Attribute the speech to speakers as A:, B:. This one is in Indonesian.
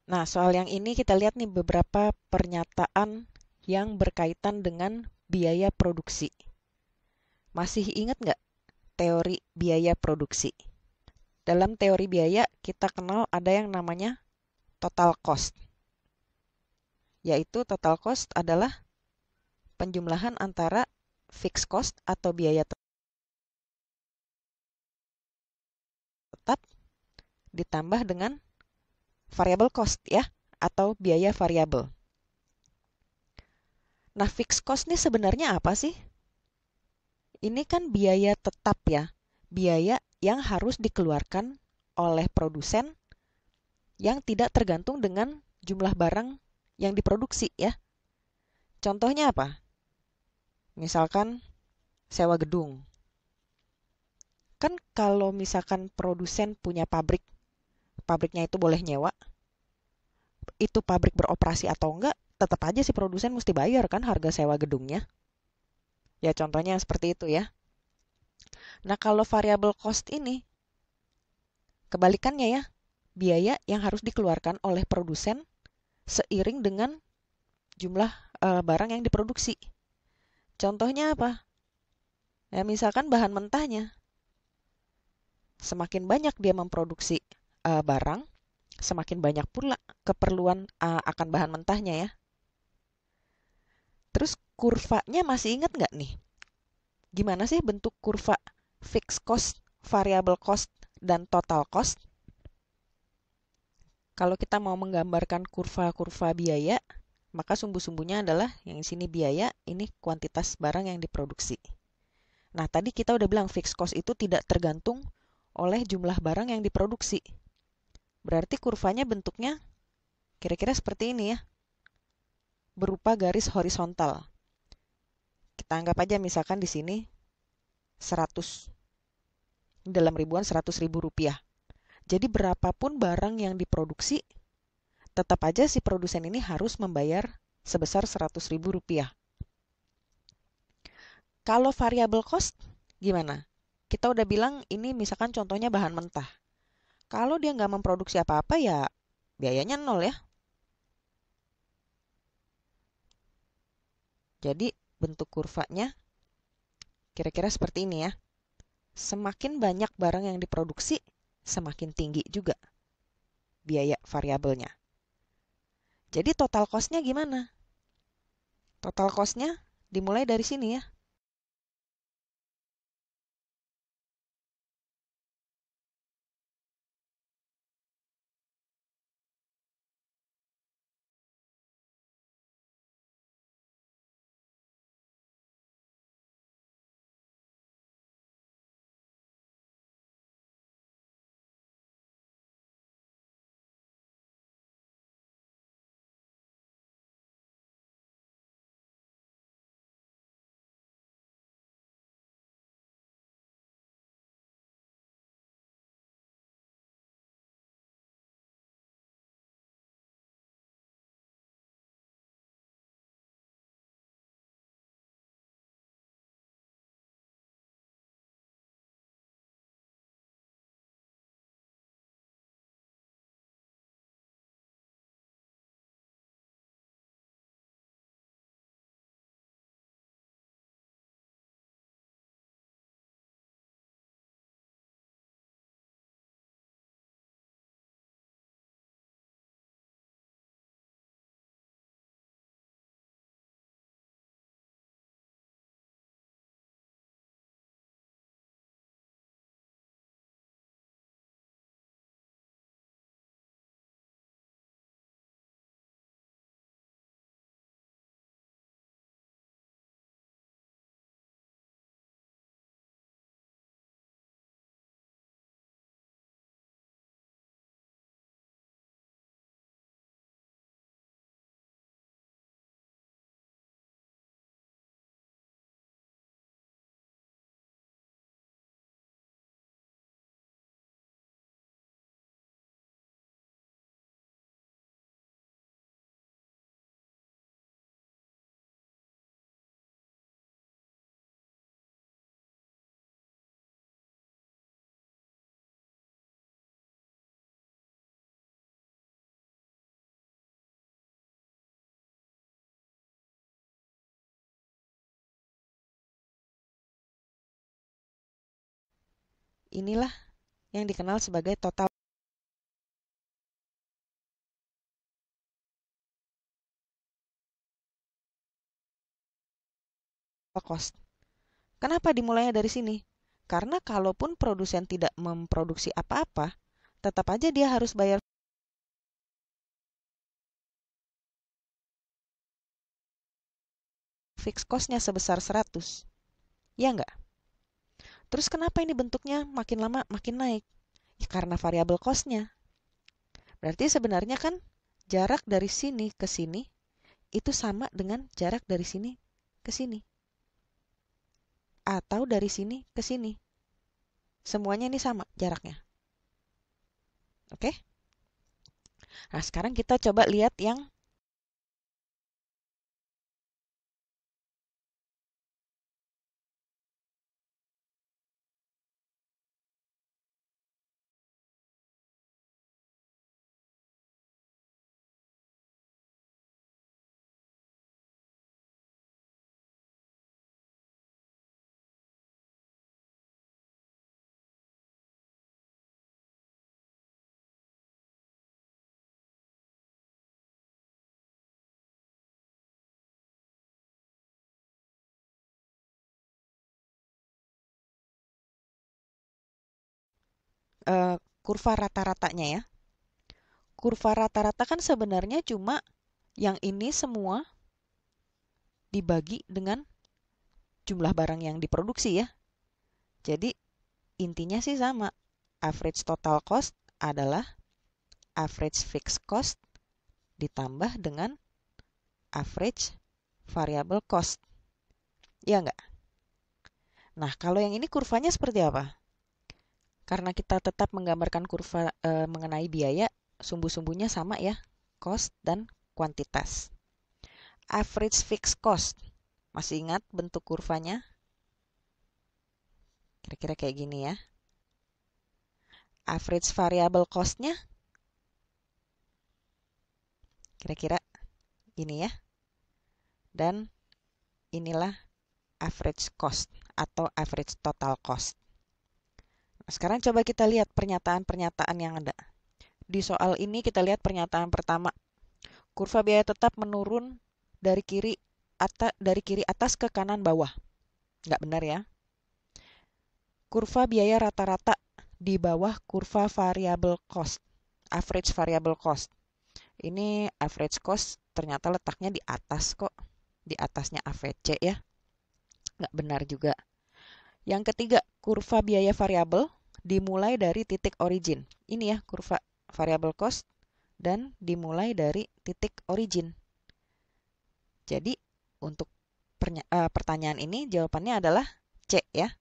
A: Nah, soal yang ini kita lihat nih beberapa pernyataan yang berkaitan dengan biaya produksi. Masih ingat nggak teori biaya produksi? Dalam teori biaya, kita kenal ada yang namanya total cost, yaitu total cost adalah penjumlahan antara fixed cost atau biaya tetap ditambah dengan variable cost ya, atau biaya variabel. Nah, fixed cost ini sebenarnya apa sih? Ini kan biaya tetap ya, biaya yang harus dikeluarkan oleh produsen yang tidak tergantung dengan jumlah barang yang diproduksi ya. Contohnya apa? Misalkan sewa gedung. Kan kalau misalkan produsen punya pabrik, pabriknya itu boleh nyewa, itu pabrik beroperasi atau enggak, tetap aja si produsen mesti bayar kan harga sewa gedungnya. Ya contohnya seperti itu ya. Nah kalau variable cost ini, kebalikannya ya, biaya yang harus dikeluarkan oleh produsen seiring dengan jumlah barang yang diproduksi. Contohnya apa? Ya misalkan bahan mentahnya. Semakin banyak dia memproduksi barang, semakin banyak pula keperluan akan bahan mentahnya ya. Terus kurvanya masih ingat nggak nih? Gimana sih bentuk kurva fixed cost, variable cost, dan total cost? Kalau kita mau menggambarkan kurva-kurva biaya, maka sumbu-sumbunya adalah yang di sini biaya, ini kuantitas barang yang diproduksi. Nah, tadi kita udah bilang fixed cost itu tidak tergantung oleh jumlah barang yang diproduksi. Berarti kurvanya bentuknya kira-kira seperti ini ya, berupa garis horizontal. Kita anggap aja misalkan di sini 100, dalam ribuan 100 ribu rupiah. Jadi berapapun barang yang diproduksi, tetap aja si produsen ini harus membayar sebesar 100 ribu rupiah. Kalau variable cost, gimana? Kita udah bilang ini misalkan contohnya bahan mentah. Kalau dia nggak memproduksi apa-apa ya biayanya nol ya. Jadi bentuk kurvanya kira-kira seperti ini ya. Semakin banyak barang yang diproduksi, semakin tinggi juga biaya variabelnya. Jadi total cost-nya gimana? Total cost-nya dimulai dari sini ya. inilah yang dikenal sebagai total cost. Kenapa dimulainya dari sini? Karena kalaupun produsen tidak memproduksi apa-apa, tetap aja dia harus bayar fixed cost-nya sebesar 100. Ya enggak? Terus kenapa ini bentuknya makin lama makin naik? Ya, karena variabel cost-nya. Berarti sebenarnya kan jarak dari sini ke sini itu sama dengan jarak dari sini ke sini. Atau dari sini ke sini. Semuanya ini sama jaraknya. Oke? Nah, sekarang kita coba lihat yang kurva rata-ratanya ya. Kurva rata-rata kan sebenarnya cuma yang ini semua dibagi dengan jumlah barang yang diproduksi ya. Jadi intinya sih sama. Average total cost adalah average fixed cost ditambah dengan average variable cost. Ya enggak? Nah, kalau yang ini kurvanya seperti apa? Karena kita tetap menggambarkan kurva mengenai biaya, sumbu-sumbunya sama ya, cost dan kuantitas. Average fixed cost. Masih ingat bentuk kurvanya? Kira-kira kayak gini ya. Average variable cost-nya kira-kira ini ya. Dan inilah average cost atau average total cost. Nah, sekarang coba kita lihat pernyataan-pernyataan yang ada. Di soal ini kita lihat pernyataan pertama. Kurva biaya tetap menurun dari kiri atas ke kanan bawah. Nggak benar ya. Kurva biaya rata-rata di bawah kurva variable cost. Average variable cost. Ini average cost ternyata letaknya di atas kok. Di atasnya AVC ya. Nggak benar juga. Yang ketiga, kurva biaya variabel dimulai dari titik origin. Ini ya, kurva variable cost dan dimulai dari titik origin. Jadi, untuk pertanyaan ini jawabannya adalah C ya.